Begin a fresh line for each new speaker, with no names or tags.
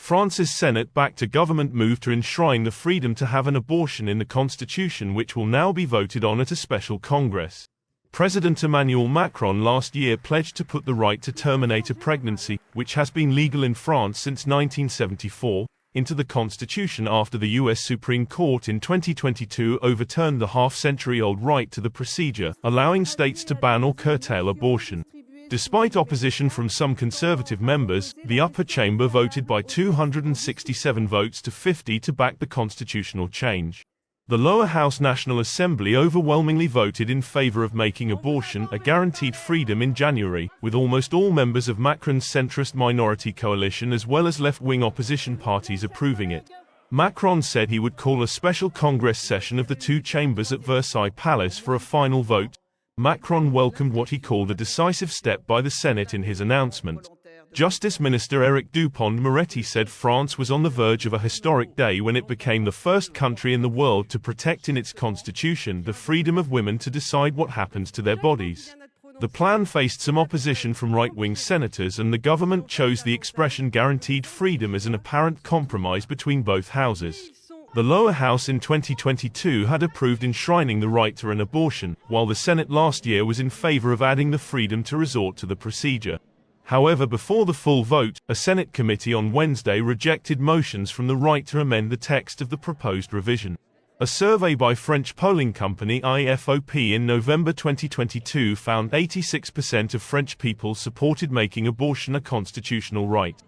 France's Senate backed a government move to enshrine the freedom to have an abortion in the constitution, which will now be voted on at a special Congress. President Emmanuel Macron last year pledged to put the right to terminate a pregnancy, which has been legal in France since 1974, into the constitution after the U.S. Supreme Court in 2022 overturned the half-century-old right to the procedure, allowing states to ban or curtail abortion. Despite opposition from some conservative members, the upper chamber voted by 267 votes to 50 to back the constitutional change. The lower house National Assembly overwhelmingly voted in favor of making abortion a guaranteed freedom in January, with almost all members of Macron's centrist minority coalition as well as left-wing opposition parties approving it. Macron said he would call a special Congress session of the two chambers at Versailles Palace for a final vote. Macron welcomed what he called a decisive step by the Senate in his announcement. Justice Minister Éric Dupond-Moretti said France was on the verge of a historic day when it became the first country in the world to protect in its constitution the freedom of women to decide what happens to their bodies. The plan faced some opposition from right-wing senators, and the government chose the expression guaranteed freedom as an apparent compromise between both houses. The lower house in 2022 had approved enshrining the right to an abortion, while the Senate last year was in favor of adding the freedom to resort to the procedure. However, before the full vote, a Senate committee on Wednesday rejected motions from the right to amend the text of the proposed revision. A survey by French polling company IFOP in November 2022 found 86% of French people supported making abortion a constitutional right.